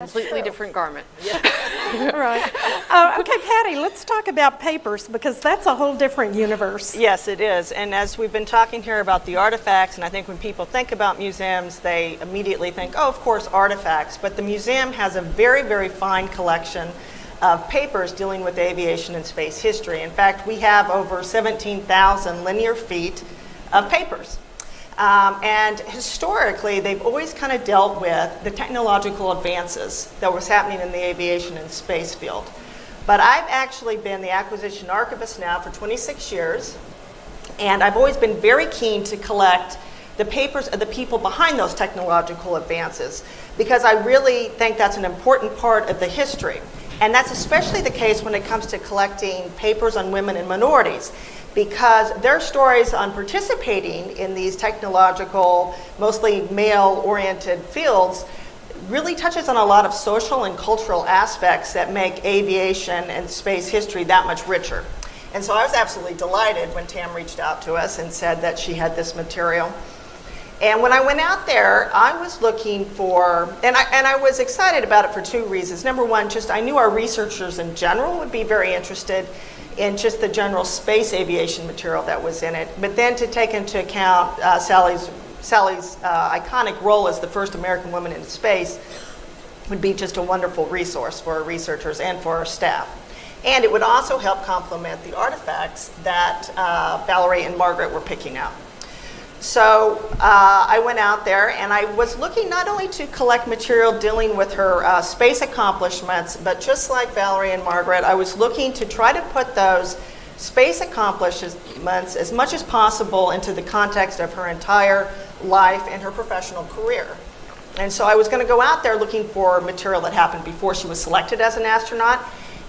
Completely different garment. Right. Okay, Patty, let's talk about papers because that's a whole different universe. Yes, it is. And as we've been talking here about the artifacts, and I think when people think about museums, they immediately think, oh, of course, artifacts. But the museum has a very, very fine collection of papers dealing with aviation and space history. In fact, we have over 17,000 linear feet of papers. And historically, they've always kind of dealt with the technological advances that was happening in the aviation and space field. But I've actually been the acquisition archivist now for 26 years, and I've always been very keen to collect the papers of the people behind those technological advances, because I really think that's an important part of the history. And that's especially the case when it comes to collecting papers on women and minorities, because their stories on participating in these technological, mostly male-oriented fields really touches on a lot of social and cultural aspects that make aviation and space history that much richer. And so I was absolutely delighted when Tam reached out to us and said that she had this material. And when I went out there, I was looking for, and I was excited about it for two reasons. Number one, just I knew our researchers in general would be very interested in just the general space aviation material that was in it, but then to take into account Sally's iconic role as the first American woman in space would be just a wonderful resource for our researchers and for our staff. And it would also help complement the artifacts that Valerie and Margaret were picking out. So I went out there and I was looking not only to collect material dealing with her space accomplishments, but just like Valerie and Margaret, I was looking to try to put those space accomplishments as much as possible into the context of her entire life and her professional career. And so I was going to go out there looking for material that happened before she was selected as an astronaut,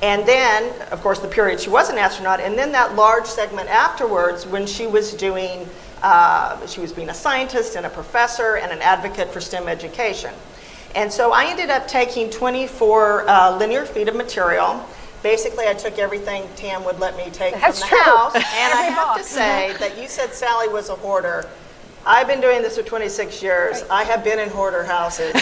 and then, of course, the period she was an astronaut, and then that large segment afterwards when she was doing she was being a scientist and a professor and an advocate for STEM education. And so I ended up taking 24 linear feet of material. Basically, I took everything Tam would let me take from the house. And I have to say that you said Sally was a hoarder. I've been doing this for 26 years. Right. I have been in hoarder houses.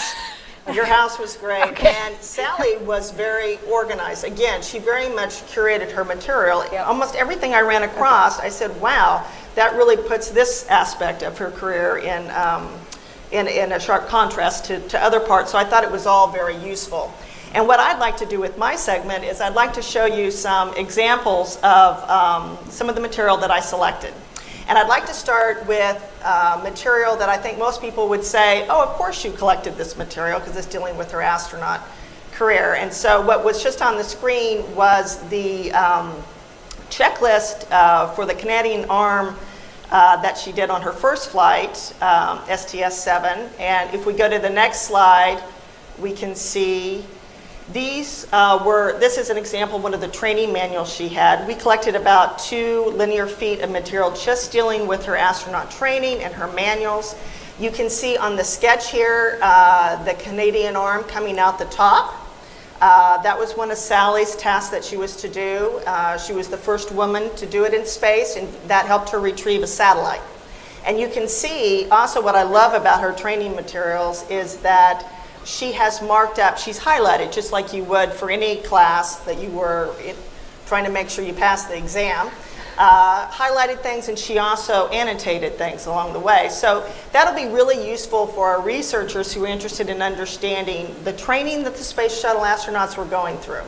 Your house was great. Okay. And Sally was very organized. Again, she very much curated her material. Yep. Almost everything I ran across, I said, wow, that really puts this aspect of her career in a sharp contrast to other parts. So I thought it was all very useful. And what I'd like to do with my segment is I'd like to show you some examples of some of the material that I selected. And I'd like to start with material that I think most people would say, oh, of course you collected this material because it's dealing with her astronaut career. And so what was just on the screen was the checklist for the Canadian arm that she did on her first flight, STS-7. And if we go to the next slide, we can see these this is an example of one of the training manuals she had. We collected about 2 linear feet of material just dealing with her astronaut training and her manuals. You can see on the sketch here the Canadian arm coming out the top. That was one of Sally's tasks that she was to do. She was the first woman to do it in space, and that helped her retrieve a satellite. And you can see also what I love about her training materials is that she has marked up, she's highlighted just like you would for any class that you were trying to make sure you passed the exam. Highlighted things, and she also annotated things along the way. So that'll be really useful for our researchers who are interested in understanding the training that the Space Shuttle astronauts were going through.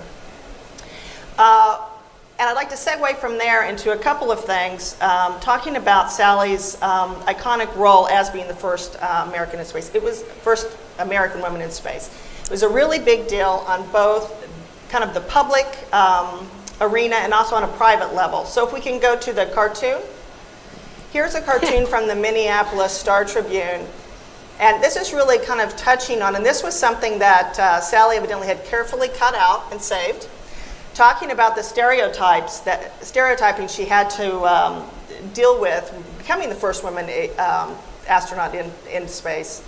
And I'd like to segue from there into a couple of things, talking about Sally's iconic role as being the first American in space. It was first American woman in space. It was a really big deal on both kind of the public arena and also on a private level. So if we can go to the cartoon. Here's a cartoon from the Minneapolis Star-Tribune. And this is really kind of touching on, and this was something that Sally evidently had carefully cut out and saved, talking about the stereotyping she had to deal with becoming the first woman astronaut in space.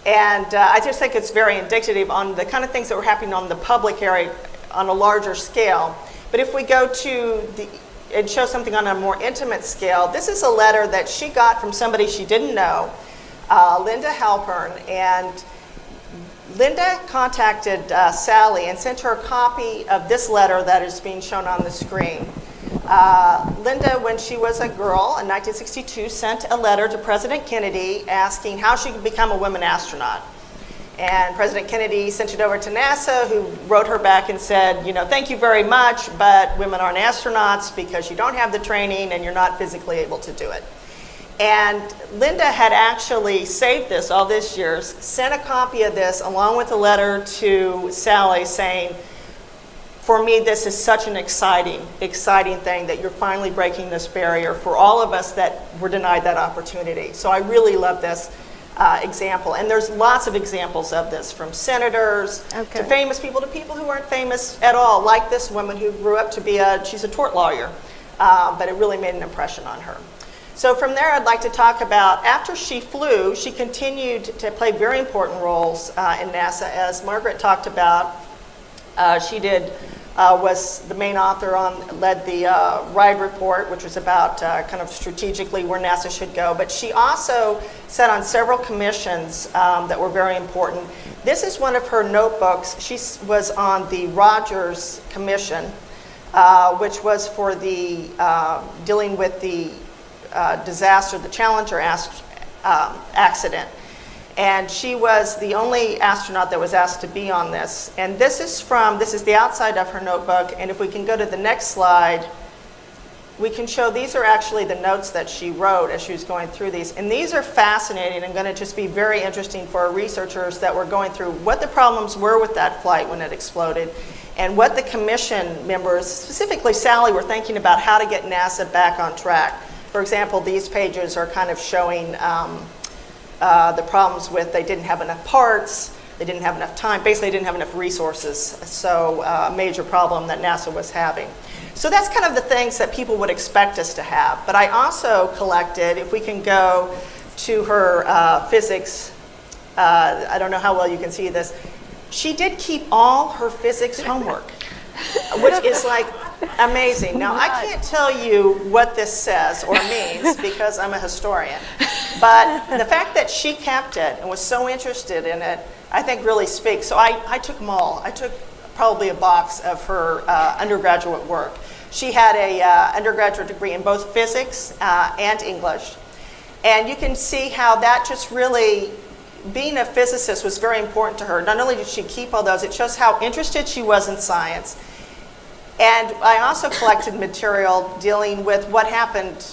And I just think it's very indicative on the kind of things that were happening on the public area on a larger scale. But if we go to and show something on a more intimate scale, this is a letter that she got from somebody she didn't know, Linda Halpern, and Linda contacted Sally and sent her a copy of this letter that is being shown on the screen. Linda, when she was a girl in 1962, sent a letter to President Kennedy asking how she could become a woman astronaut. And President Kennedy sent it over to NASA, who wrote her back and said, thank you very much, but women aren't astronauts because you don't have the training and you're not physically able to do it. And Linda had actually saved this all these years, sent a copy of this along with a letter to Sally saying, for me, this is such an exciting thing that you're finally breaking this barrier for all of us that were denied that opportunity. So I really love this example. And there's lots of examples of this, from senators to famous people to people who aren't famous at all, like this woman who grew up to be she's a tort lawyer, but it really made an impression on her. So from there, I'd like to talk about, after she flew, she continued to play very important roles in NASA. As Margaret talked about, she was the main author led the RIDE report, which was about kind of strategically where NASA should go. But she also sat on several commissions that were very important. This is one of her notebooks. She was on the Rogers Commission, which was for the dealing with the disaster, the Challenger accident. And she was the only astronaut that was asked to be on this. And this is the outside of her notebook. And if we can go to the next slide, we can show these are actually the notes that she wrote as she was going through these. And these are fascinating and going to just be very interesting for our researchers that were going through what the problems were with that flight when it exploded, and what the commission members, specifically Sally, were thinking about how to get NASA back on track. For example, these pages are kind of showing the problems with they didn't have enough parts, they didn't have enough time, basically they didn't have enough resources, so a major problem that NASA was having. So that's kind of the things that people would expect us to have. But I also collected, if we can go to her physics, I don't know how well you can see this, she did keep all her physics homework, which is like amazing. Now, I can't tell you what this says or means because I'm a historian, but the fact that she kept it and was so interested in it, I think really speaks. So I took them all. I took probably a box of her undergraduate work. She had a undergraduate degree in both physics and English. And you can see how that just really, being a physicist was very important to her. Not only did she keep all those, it shows how interested she was in science. And I also collected material dealing with what happened.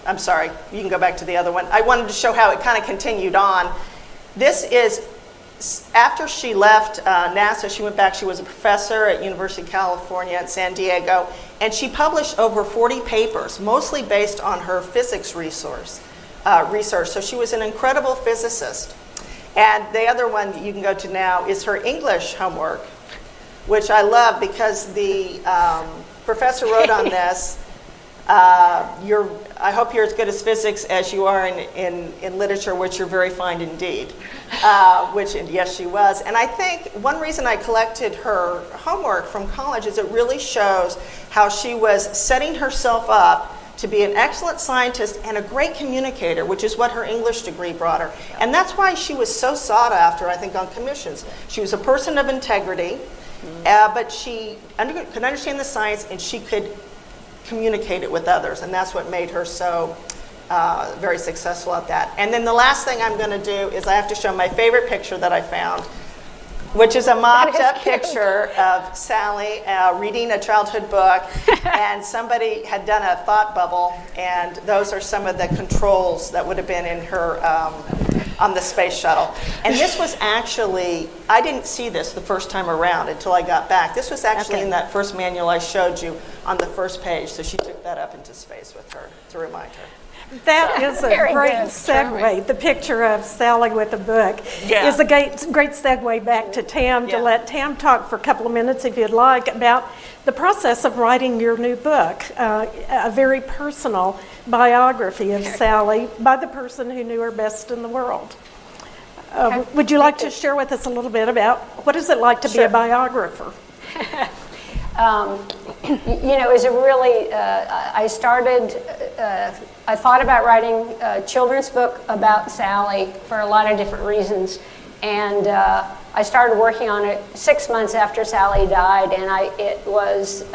I'm sorry, you can go back to the other one. I wanted to show how it kind of continued on. This is, after she left NASA, she went back, she was a professor at University of California at San Diego, and she published over 40 papers, mostly based on her physics research. So she was an incredible physicist. And the other one that you can go to now is her English homework, which I love because the professor wrote on this, I hope you're as good as physics as you are in literature, which you're very fine indeed, which, and yes, she was. And I think one reason I collected her homework from college is it really shows how she was setting herself up to be an excellent scientist and a great communicator, which is what her English degree brought her. And that's why she was so sought after, I think, on commissions. She was a person of integrity, but she could understand the science and she could communicate it with others, and that's what made her so very successful at that. And then the last thing I'm going to do is I have to show my favorite picture that I found, which is a mocked-up picture of Sally reading a childhood book, and somebody had done a thought bubble, and those are some of the controls that would have been in her on the space shuttle. And this was actually, I didn't see this the first time around until I got back. This was actually in that first manual I showed you on the first page, so she took that up into space with her to remind her. That is a great segue. The picture of Sally with a book is a great segue back to Tam, to let Tam talk for a couple of minutes, if you'd like, about the process of writing your new book, a very personal biography of Sally by the person who knew her best in the world. Would you like to share with us a little bit about what is it like to be a biographer? It was a really, I thought about writing a children's book about Sally for a lot of different reasons. And I started working on it 6 months after Sally died, and it was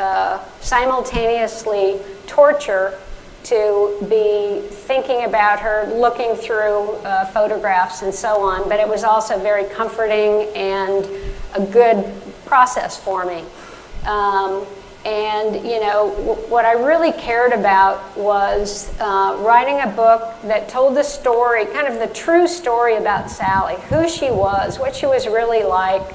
simultaneously torture to be thinking about her, looking through photographs and so on, but it was also very comforting and a good process for me. And you know, what I really cared about was writing a book that told the story, kind of the true story about Sally, who she was, what she was really like,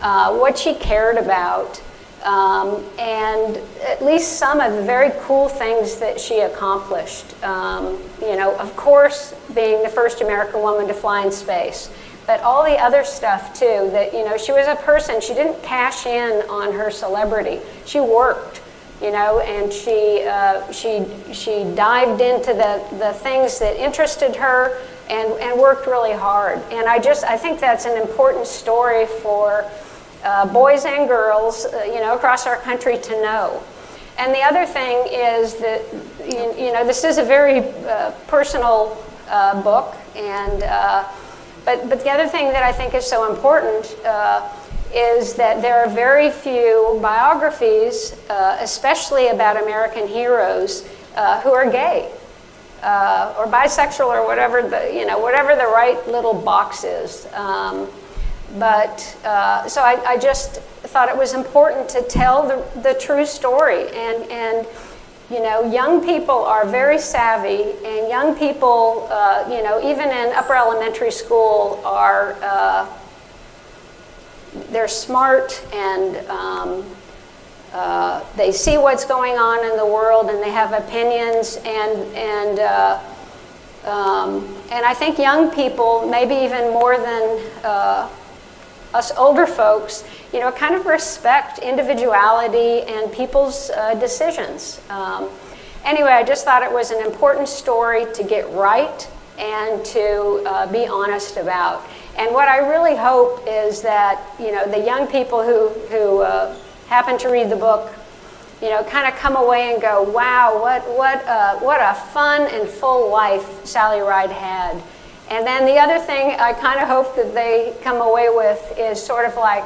what she cared about, and at least some of the very cool things that she accomplished. You know, of course, being the first American woman to fly in space, but all the other stuff too, that, you know, she was a person, she didn't cash in on her celebrity. She worked, you know, and she dived into the things that interested her and worked really hard. And I think that's an important story for boys and girls, you know, across our country to know. And the other thing is that, you know, this is a very personal book, and but the other thing that I think is so important is that there are very few biographies, especially about American heroes, who are gay or bisexual or whatever whatever the right little box is. So I just thought it was important to tell the true story, and you know, young people are very savvy, and young people, you know, even in upper elementary school, are they're smart, and they see what's going on in the world, and they have opinions, and I think young people, maybe even more than us older folks, you know, kind of respect individuality and people's decisions. Anyway, I just thought it was an important story to get right and to be honest about. And what I really hope is that, you know, the young people who happen to read the book, you know, kind of come away and go, wow, what a fun and full life Sally Ride had. And then the other thing I kind of hope that they come away with is sort of like,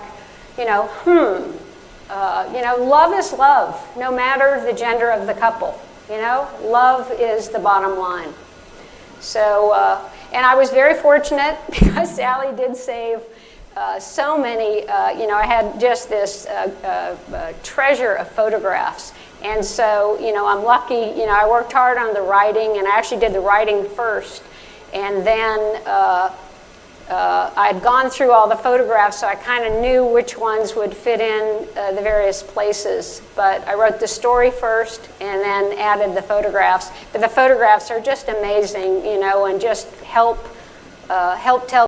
you know, you know, love is love, no matter the gender of the couple. You know, love is the bottom line. So, and I was very fortunate because Sally did save so many, you know, I had just this treasure of photographs. And so, you know, I'm lucky, you know, I worked hard on the writing, and I actually did the writing first. And then I had gone through all the photographs, so I kind of knew which ones would fit in the various places. But I wrote the story first and then added the photographs. But the photographs are just amazing, you know, and just help tell